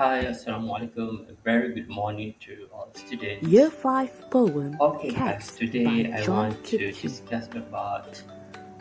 Hi, Assalamualaikum. A very good morning to all Year students. 5 poem Okay, guys, Cats by today I John want to Kitching. discuss about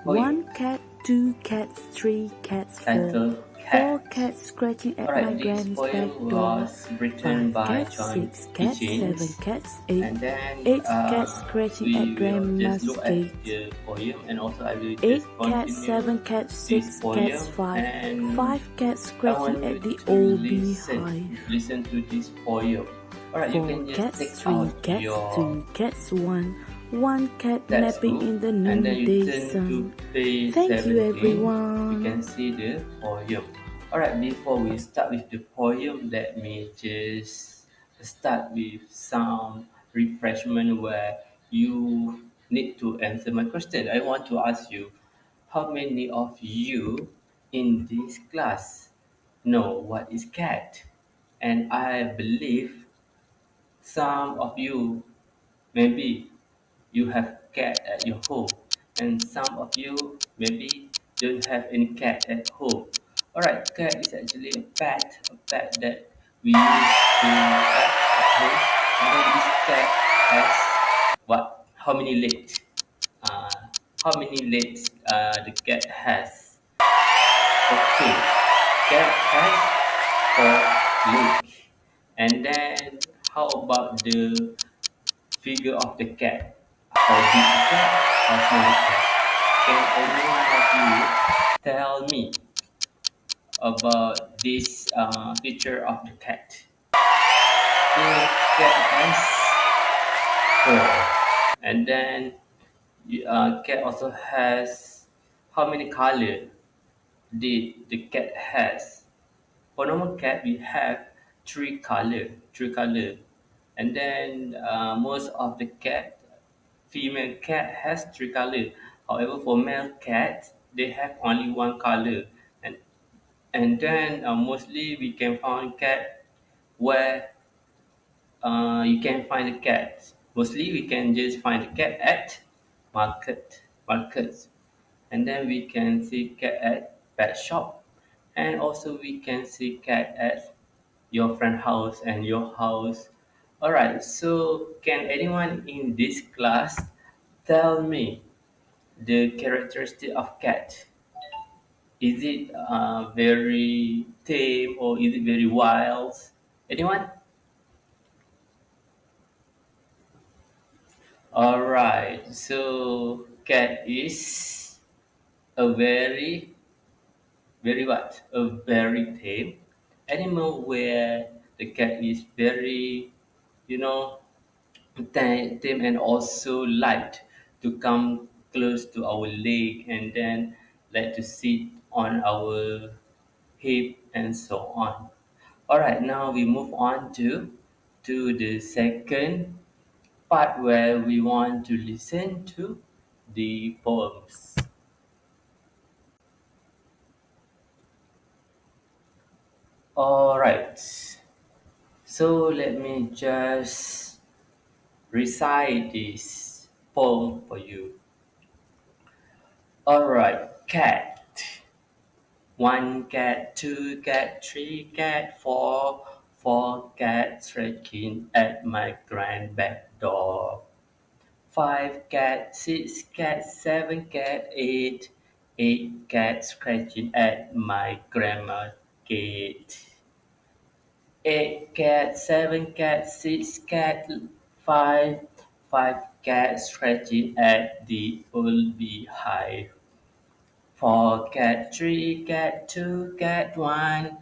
poem One cat, two cats, three cats, titled four Cat. cats scratching at my Alright, this granny's back poem door, was written five by cats, John six cats, seven Kitchings, cats, eight, and then eight cats scratching at we will just grandma's look at gate. the poem, and also I will Eight just cats, continue seven cats, this six cats, poem, five, and five cats I scratching want at you the to old listen beehive. listen to this poem. Alright, you Four can just take cats, three out cats, your two cats, one cat napping textbook in the and then you noonday turn to sun. page Thank you, 17. You can everyone. see the poem. Alright, before we start with the poem, let me just start with some refreshment where you need to answer my question. I want to ask you, how many of you in this class know what is cat? And I believe some of you, maybe you have cat at your home, and some of you maybe don't have any cat at home. Alright, cat is actually a pet that we use to at home. And then this cat has what? How many legs? Uh, how many legs the cat has? Okay, cat has four legs. And then how about the figure of the cat? How big the cat? How small the cat? Can any one of you tell me about this feature of the cat? The cat has four, and then cat also has how many color? The cat has. For normal cat, we have three color, and then most of the cat, female cat has three color. However, for male cat, they have only one color, and then mostly we can find cat where you can find the cat. Mostly we can just find the cat at markets, and then we can see cat at pet shop, and also we can see cat at your friend house and your house. All right, so can anyone in this class tell me the characteristic of cat? Is it very tame or is it very wild? Anyone? All right, so cat is a very what? A very tame animal where the cat is very, you know, tame and also light to come close to our leg and then like to sit on our hip and so on. All right, now we move on to the second part where we want to listen to the poems. All right, so let me just recite this poem for you. All right, cat. One cat, two cat, three cat, four cats scratching at my grand back door. Five cat, six cat, seven cat, eight cats scratching at my grandma's gate. Eight cat, seven cat, six cat, five cats scratching at the old beehive. Four cat, three cat, two cat, one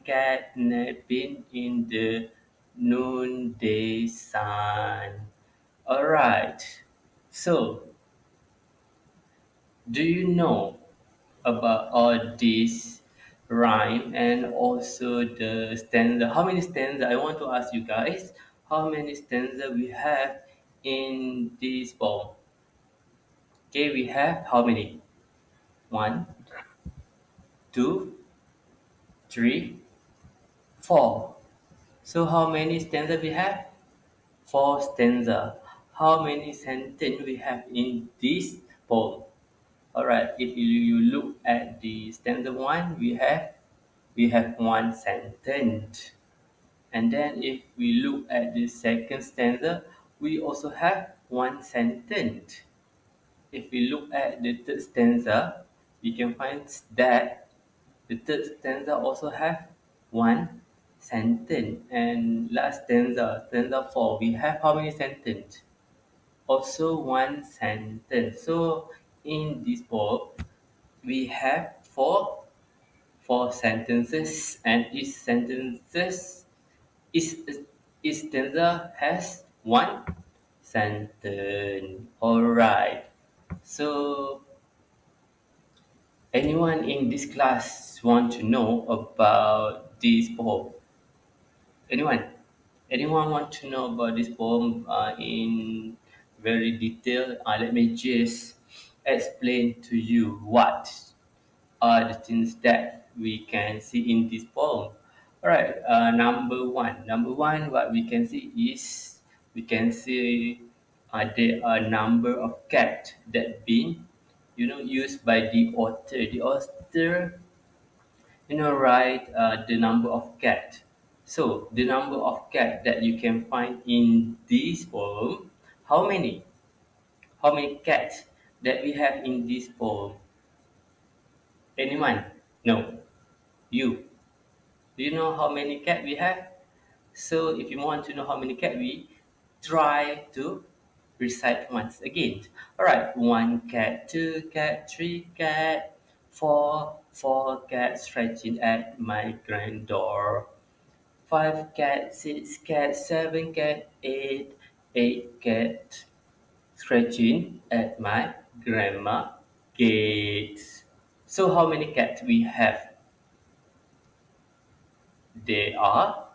cat napping in the noonday sun. Alright, so do you know about all this rhyme and also the stanza? How many stanza? I want to ask you guys, how many stanza we have in this poem? Okay, we have how many? One, two, three, four. So how many stanza we have? Four stanza. How many sentence we have in this poem? Alright, if you look at the stanza one, we have we have one sentence. And then if we look at the second stanza, we also have one sentence. If we look at the third stanza, we can find that the third stanza also have one sentence. And last stanza, stanza 4, we have how many sentences? Also one sentence. So in this poem, we have four sentences, and each, each stanza has one sentence. All right. So anyone in this class want to know about this poem? Anyone? Anyone want to know about this poem in very detail? Let me just explain to you what are the things that we can see in this poem. All right, number one. Number one, what we can see is we can see there are a number of cats that been, used by the author. The author, write the number of cat. So the number of cat that you can find in this poem, how many? How many cats that we have in this poem? Anyone? No. You. Do you know how many cat we have? So if you want to know how many cat, we try to recite once again. All right, one cat, two cat, three cat, four cat stretching at my grand door. Five cat, six cat, seven cat, eight cat scratching at my grandma gate. So how many cats we have? There are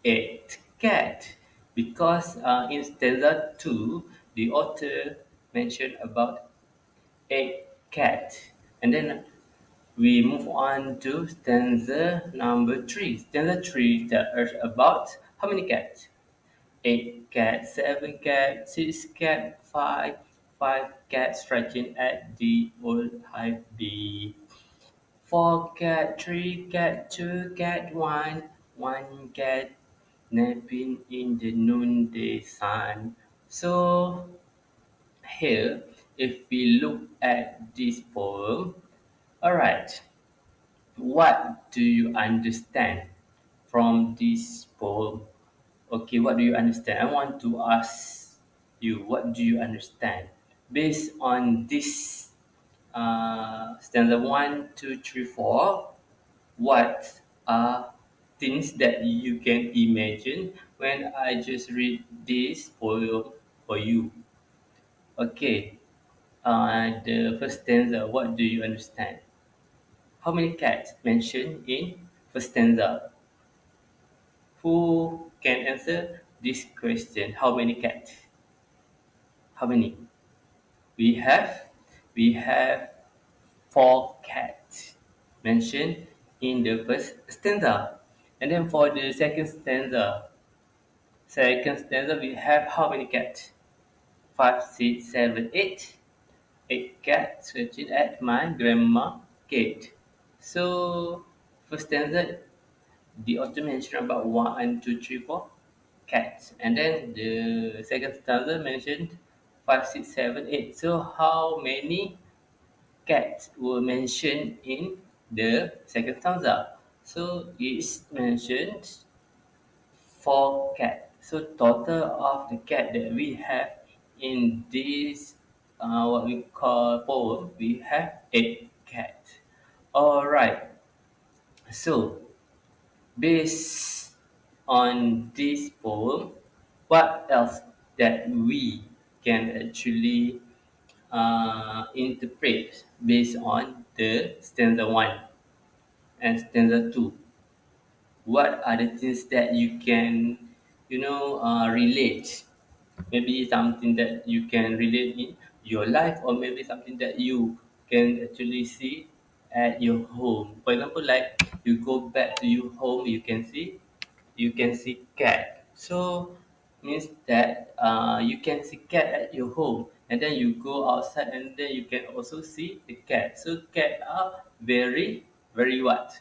eight cat, because in stanza 2 the author mentioned about eight cat, and then we move on to stanza number 3. Stanza 3 tells us about how many cats? Eight cat, seven cat, six cat, five cat stretching at the old high bee. Four cat, three cat, two cat, one cat napping in the noonday sun. So here, if we look at this poem, alright, what do you understand from this poem? Okay, what do you understand? I want to ask you, what do you understand? Based on this stanza one, 2, 3, 4, what are things that you can imagine when I just read this poem for you? Okay, the first stanza, what do you understand? How many cats mentioned in first stanza? Who can answer this question? How many cats? How many? We have we have four cats mentioned in the first stanza. And then for the second stanza we have how many cats? Five, six, seven, eight. Eight cats searching at my grandma gate. So first stanza the author mentioned about one, two, three, four cats, and then the second stanza mentioned five, six, seven, eight. So how many cats were mentioned in the second stanza? So it's mentioned four cats. So total of the cat that we have in this what we call poem, we have eight cats. All right. So based on this poem, what else that we can actually interpret based on the stanza 1 and stanza 2? What are the things that you can, relate? Maybe something that you can relate in your life, or maybe something that you can actually see at your home. For example, like you go back to your home, you can see cat. So means that you can see cat at your home, and then you go outside and then you can also see the cat. So cat are very, very what?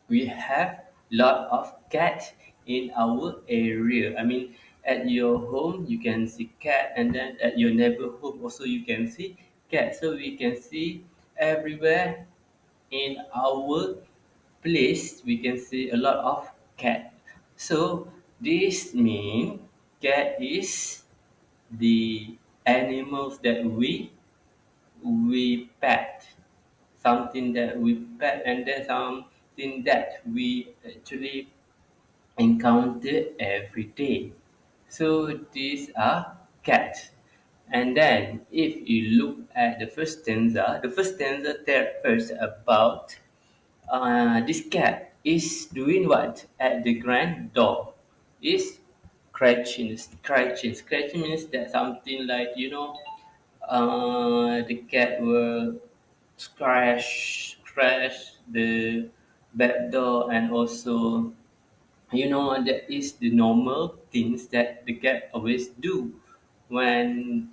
we have lot of cats in our area. I mean, at your home you can see cat, and then at your neighborhood also you can see cat. So we can see everywhere in our place we can see a lot of cat. So this means cat is the animals that we pet, something that we pet, and then something that we actually encounter every day. So these are cats. And then if you look at the first stanza tells us about this cat is doing what at the grand door? Is scratching means that something like, the cat will scratch the back door, and also, that is the normal things that the cat always do when,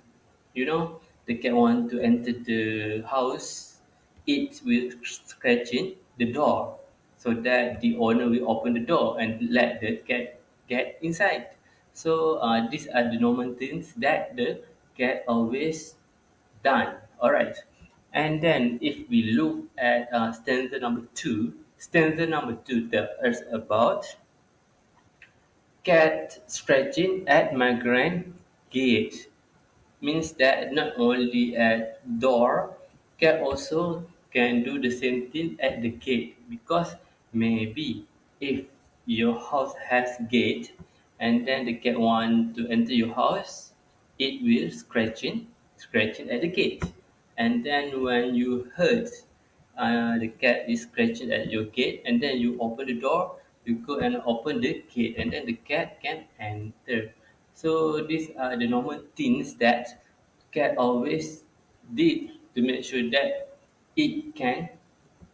the cat want to enter the house. It will scratching the door so that the owner will open the door and let the cat get inside. So these are the normal things that the cat always done. All right. And then if we look at stanza number two tells us about cat scratching at my grand gate. Means that not only at door, cat also can do the same thing at the gate, because maybe if your house has gate and then the cat want to enter your house, it will scratching at the gate. And then when you heard the cat is scratching at your gate, and then you open the door, you go and open the gate, and then the cat can enter. So these are the normal things that cat always did to make sure that it can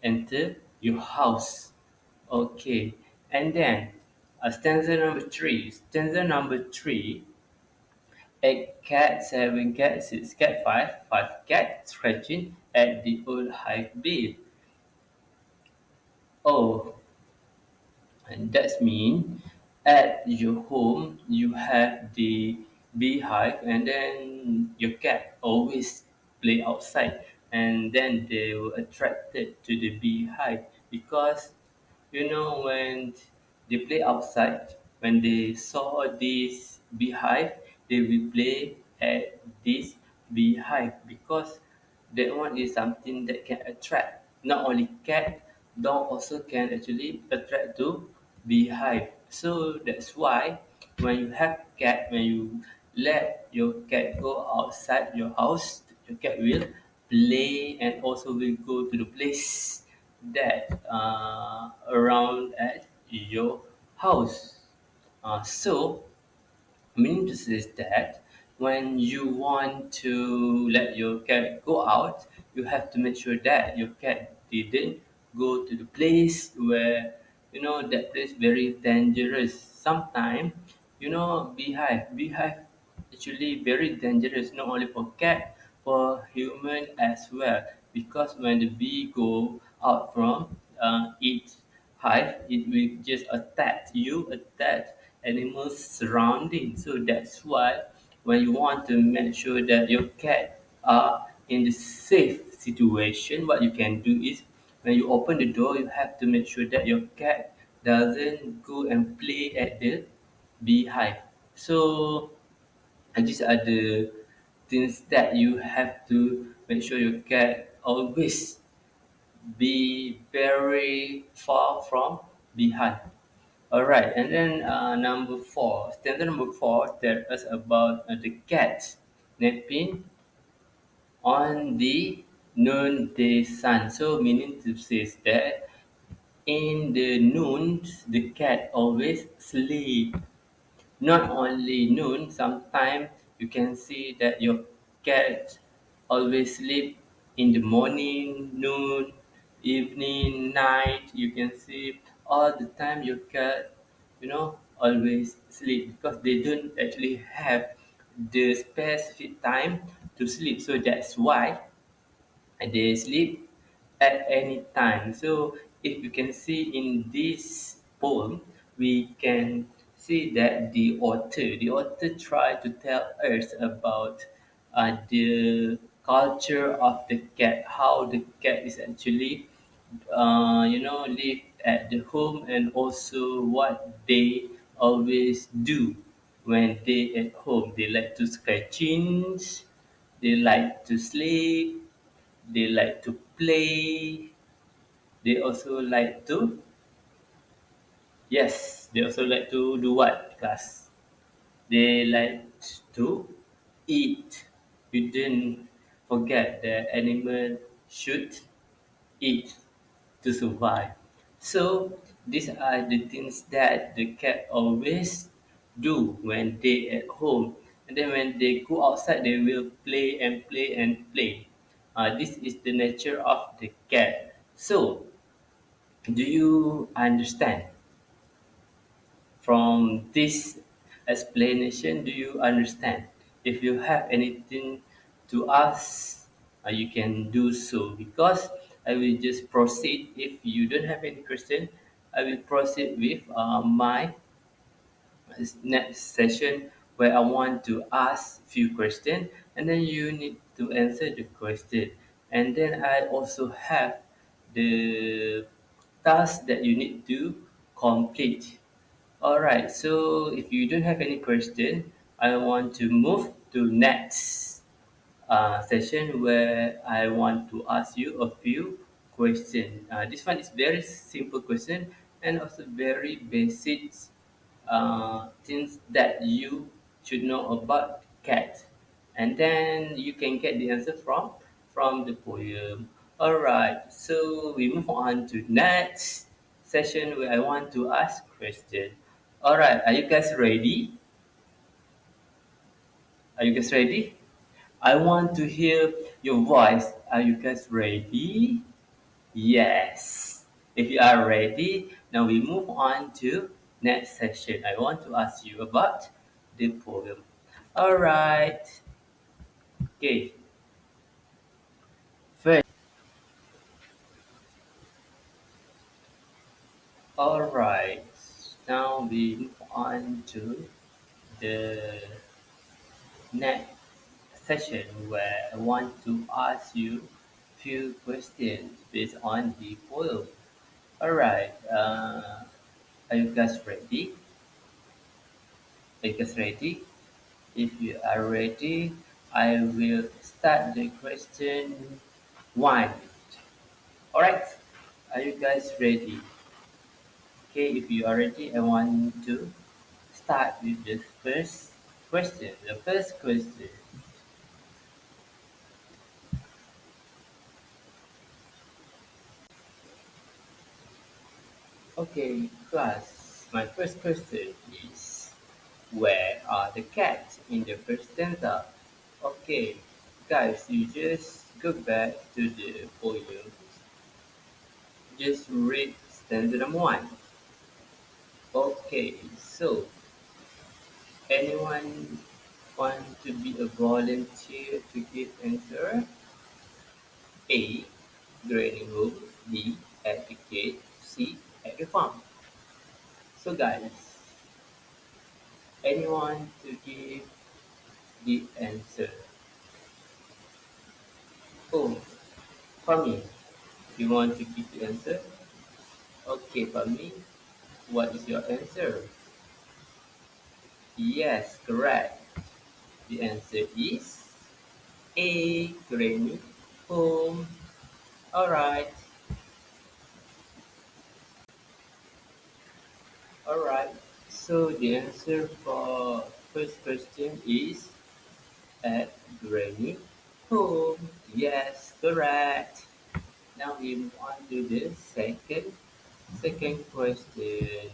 enter your house. Okay, and then stanza number three: eight cat, seven cat, six cat, five cat scratching at the old hive bed. Oh, and that means at your home you have the beehive, and then your cat always play outside, and then they were attracted to the beehive because, when they play outside, when they saw this beehive, they will play at this beehive, because that one is something that can attract not only cat, dog also can actually attract to beehive. So that's why when you have cat, when you let your cat go outside your house, your cat will play and also will go to the place that around at your house. So meaning to say is that when you want to let your cat go out, you have to make sure that your cat didn't go to the place where, that place very dangerous. Sometimes, beehive actually very dangerous, not only for cat, for human as well, because when the bee go out from its hive, it will just attack you, attack animals surrounding. So that's why when you want to make sure that your cat are in the safe situation, what you can do is when you open the door, you have to make sure that your cat doesn't go and play at the beehive. So and these are the things that you have to make sure your cat always be very far from behind. All right, and then standard number four tells us about the cat napping on the noonday sun. So meaning to say that in the noon, the cat always sleep. Not only noon, sometimes you can see that your cat always sleep in the morning, noon, evening, night. You can see all the time your cat, always sleep, because they don't actually have the specific time to sleep. So that's why they sleep at any time. So if you can see in this poem, we can see that the author tried to tell us about the culture of the cat, how the cat is actually, live at the home, and also what they always do when they at home. They like to scratching, they like to sleep, they like to play, they also like to, yes, they also like to do what, class? They like to eat. You didn't forget that animal should eat to survive. So these are the things that the cat always do when they at home. And then when they go outside, they will play and play and play. This is the nature of the cat. So, do you understand? From this explanation, do you understand? If you have anything to ask, you can do so, because I will just proceed. If you don't have any question, I will proceed with my next session, where I want to ask few questions, and then you need to answer the question. And then I also have the task that you need to complete. All right. So if you don't have any question, I want to move to next session, where I want to ask you a few questions. This one is very simple question, and also very basic things that you should know about cat, and then you can get the answer from the poem. All right. So we move on to next session, where I want to ask question. All right. Are you guys ready? Are you guys ready? I want to hear your voice. Are you guys ready? Yes. If you are ready, now we move on to next session. I want to ask you about the poem. All right. Okay. First, all right. Now we move on to the next session, where I want to ask you few questions based on the poem. All right. Are you guys ready? Are you guys ready? If you are ready, I will start the question one. All right. Are you guys ready? Okay. If you are ready, I want to start with the first question. The first question. Okay, class. My first question is, where are the cats in the first stanza? Okay, guys, you just go back to the poem. Just read stanza number one. Okay, so anyone want to be a volunteer to give answer? A. Granny home. B. At the gate. C. At the farm. So guys, anyone to give the answer? Oh, for me, you want to give the answer? Okay, for me, what is your answer? Yes, correct. The answer is A. Granny home. Alright, alright. So the answer for first question is at Granny home. Yes, correct. Now we move on to the second question.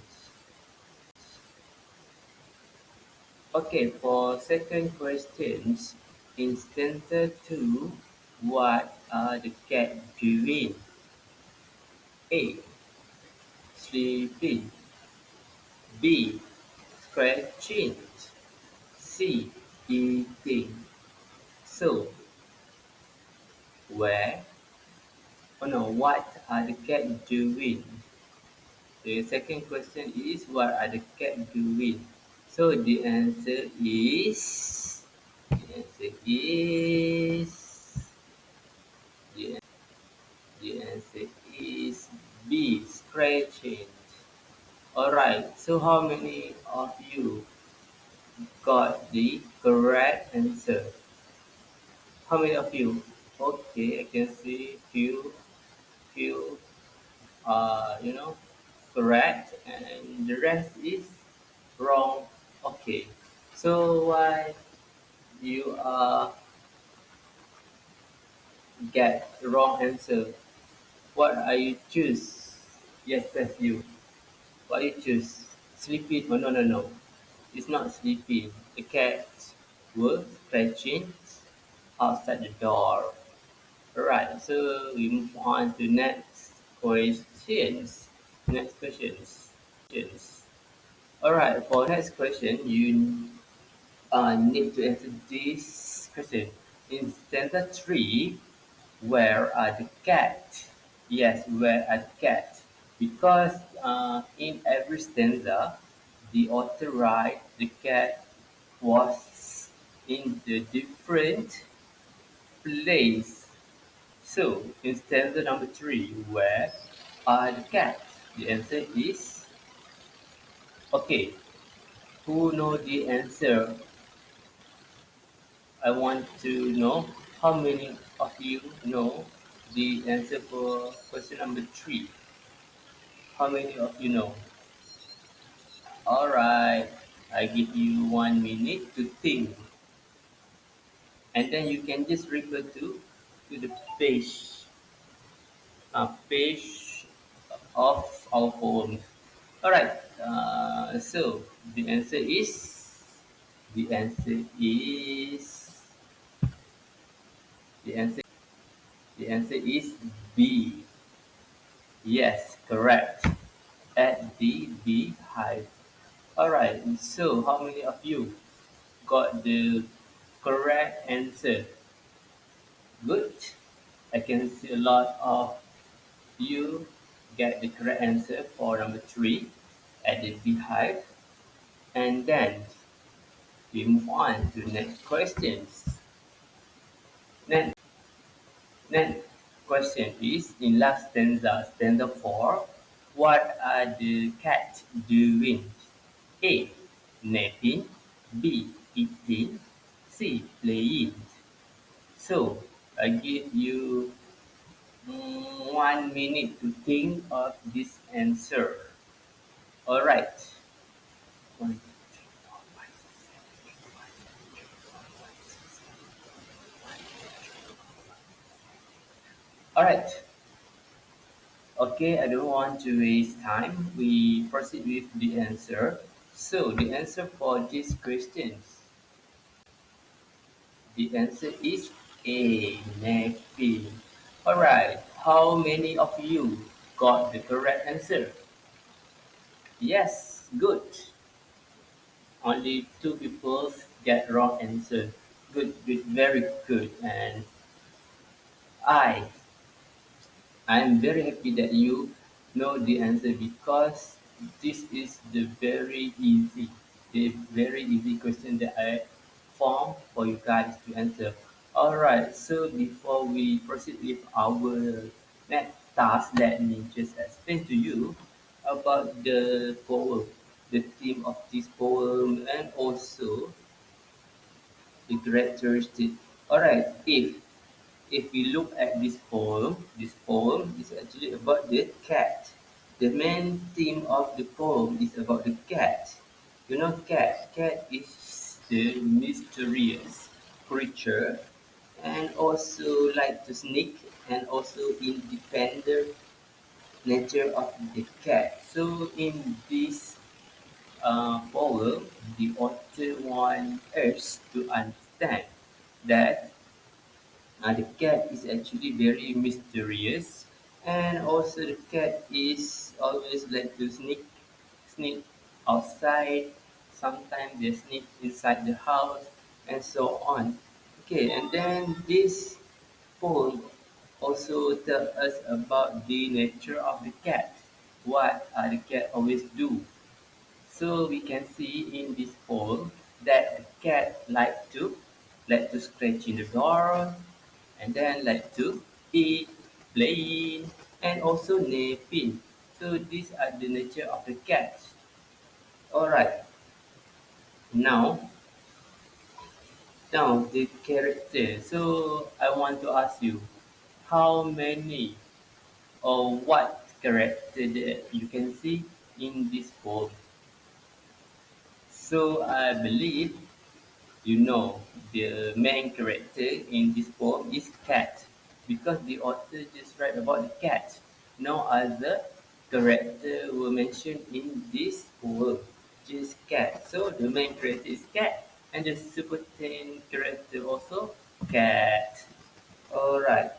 Okay, for second questions, in stanza 2, what are the cat doing? A. Sleeping. B. Scratching. C. Eating. So, where Oh no, what are the cat doing? The second question is what are the cat doing? So the, the answer is B, scratching. Alright, so how many of you got the correct answer? How many of you? Okay, I can see few correct, and the rest is wrong. Okay, so why you get wrong answer? What are you choose? Yes, that's you. What you choose? Sleeping? Oh, no. It's not sleeping. The cat was scratching outside the door. Alright, so we move on to next questions. Next questions. Alright, for next question, you need to answer this question. In stanza 3, where are the cat? Yes, where are the cat? Because in every stanza, the author write the cat was in the different place. So in stanza number 3, where are the cats? The answer is okay. Who know the answer? I want to know how many of you know the answer for question number 3. How many of you know? All right, I give you 1 minute to think, and then you can just refer to the page of our poem. All right. So the answer is the answer is the answer the answer is B. Yes, correct. At the beehive. All right. So how many of you got the correct answer? Good. I can see a lot of you get the correct answer for number 3 at the beehive. And then we move on to next questions. Next question is in last stanza, stanza 4, what are the cats doing? A. Napping. B. Eating. C. Playing. So I give you 1 minute to think of this answer. Alright. One, two, three, four, five, six, seven, eight, nine, 10, 11, 12, 13, 14, 15, 16, 17, 18, 19, 20, 21, 22, 23, 24, 25, 26, 27, 28, 29, 30. Alright. Okay, I don't want to waste time. We proceed with the answer. So the answer for these questions, the answer is A, napping. Alright, how many of you got the correct answer? Yes, good. Only two people get wrong answer. Good, very good. And I I'm very happy that you know the answer because this is the very easy question that I formed for you guys to answer. Alright, so before we proceed with our next task, let me just explain to you about the poem, the theme of this poem, and also the characteristic. Alright, if we look at this poem is actually about the cat. The main theme of the poem is about the cat. You know, cat. Cat is the mysterious creature and also like to sneak and also independent nature of the cat. So in this poem, the author wants us to understand that the cat is actually very mysterious, and also the cat is always like to sneak outside. Sometimes they sneak inside the house, and so on. Okay, and then this poem Also tell us about the nature of the cat. What the cat always do. So we can see in this poem that the cat like to scratch in the door, and then like to eat, playing, and also napping. So these are the nature of the cat. Alright, now now the character. So I want to ask you, how many or what character that you can see in this poem? So I believe you know the main character in this poem is cat because the author just write about the cat. No other character were mentioned in this poem, just cat. So the main character is cat and the supporting character also cat. Alright,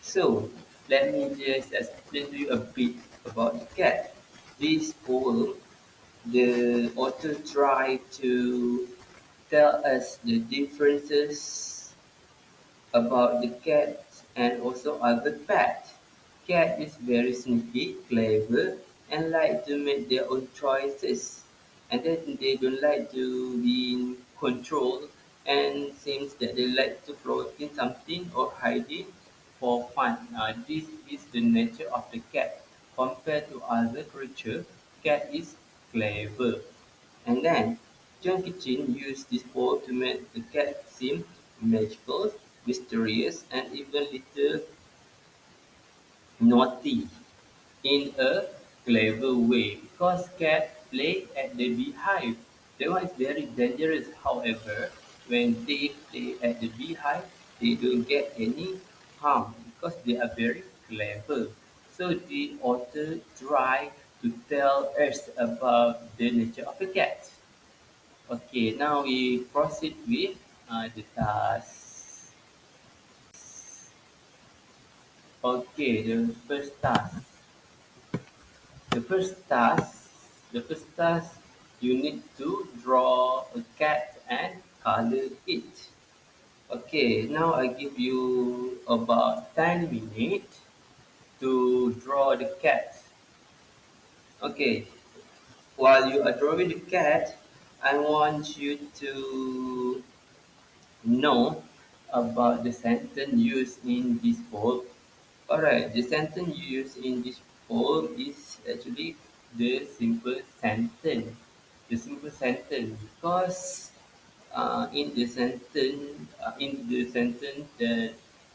so let me just explain to you a bit about the cat. This poem, the author tried to tell us the differences about the cat and also other pets. Cat is very sneaky, clever, and like to make their own choices. And then they don't like to be in control and seems that they like to floating something or hiding for fun. This is the nature of the cat. Compared to other creature, cat is clever. And then John Kitchen used this poem to make the cat seem magical, mysterious, and even little naughty in a clever way because cats play at the beehive. That one is very dangerous. However, when they play at the beehive, they don't get any harm because they are very clever. So the author try to tell us about the nature of a cat. Okay, now we proceed with the task. Okay, the first task. The first task, the first task, you need to draw a cat and color it. Okay, now I give you about 10 minutes to draw the cat. Okay, while you are drawing the cat, I want you to know about the sentence used in this poem. Alright, the sentence used in this poem is actually the simple sentence. The simple sentence because in the sentence that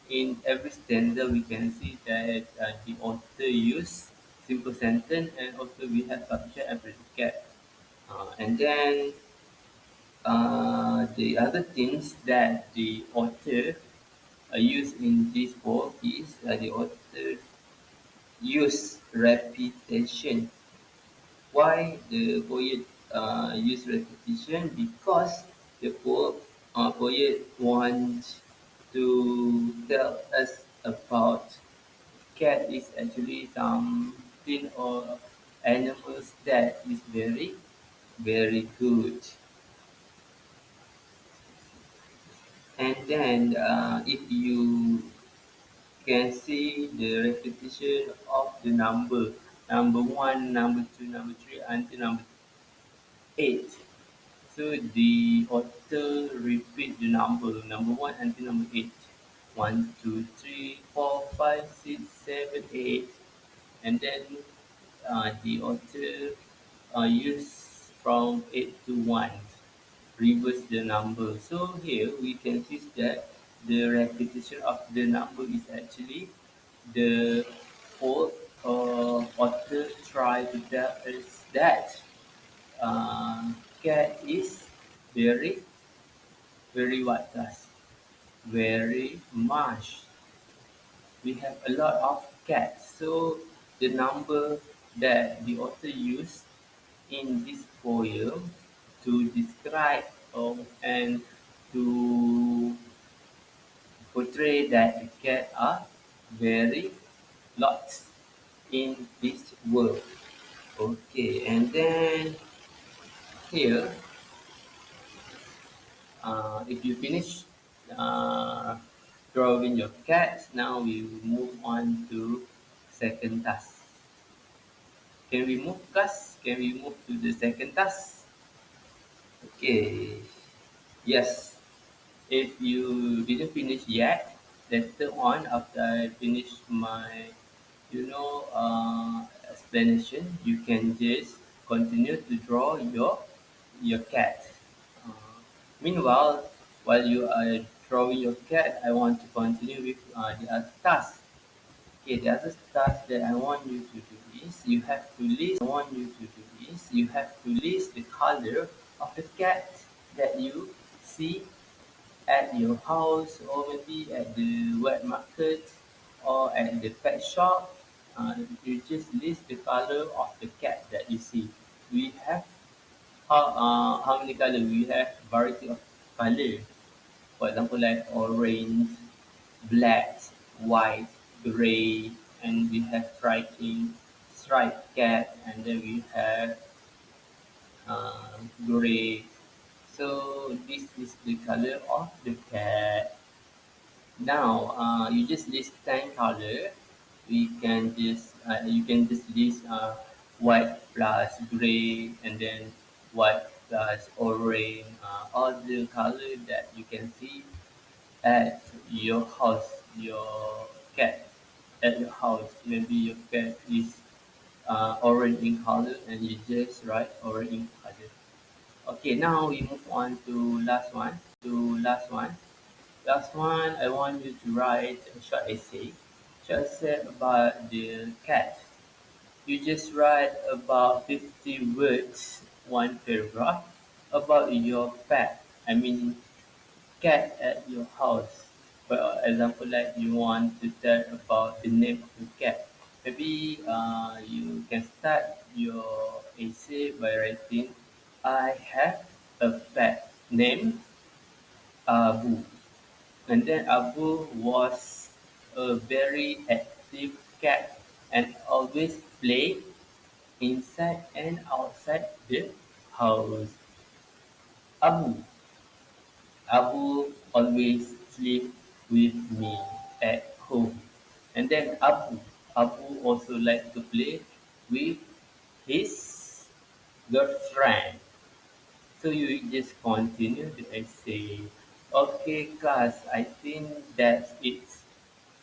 in every stanza we can see that the author use simple sentence and also we have subject and predicate. And then the other things that the author use in this poem is the author use repetition. Why the poet use repetition? Because the poet wants to tell us about cat is actually something or animals that is very very good. And then if you can see the repetition of the number one, number two, number three until number eight. So the author repeat the number one until number eight. One, two, three, four, five, six, seven, eight. And then the author use from eight to one, reverse the number. So here we can see that the repetition of the number is actually the fourth author try to tell us that cat is very, very what does? Very much. We have a lot of cats. So the number that the author used in this poem to describe and to portray that the cat are very lots in this world. Okay, and then here, if you finish uh, drawing your cat. Now we will move on to second task. Can we move, class? Can we move to the second task? Okay. Yes. If you didn't finish yet, later on after I finish my, explanation, you can just continue to draw your cat. Uh, Meanwhile, while you are drawing your cat, I want to continue with the other task. Okay, the other task that I want you to do is you have to list the color of the cat that you see at your house or maybe at the wet market or at the pet shop. You just list the color of the cat that you see. We have how many color? We have variety of color. For example, like orange, black, white, gray, and we have striped cat, and then we have gray. So this is the color of the cat. Now, you just list 10 color. You can just list white plus gray, and then white plus orange. All the color that you can see at your house, your cat at your house. Maybe your cat is orange in color, and you just write orange in color. Okay, now we move on to last one. Last one, I want you to write a short essay. Short essay about the cat. You just write about 50 words, one paragraph, about your pet. I mean, cat at your house. For example, like you want to tell about the name of the cat. Maybe you can start your essay by writing, I have a pet named Abu. And then Abu was a very active cat and always played inside and outside the house. Abu. Abu always sleep with me at home. And then Abu also like to play with his girlfriend. So you just continue the essay. Okay, class, I think that's it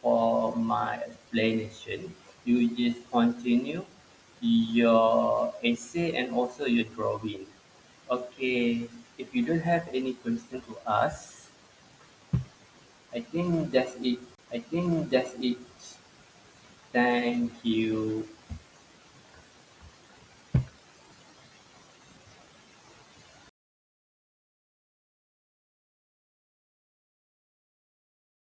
for my explanation. You just continue your essay and also your drawing. Okay, if you don't have any question to ask, I think that's it. Thank you.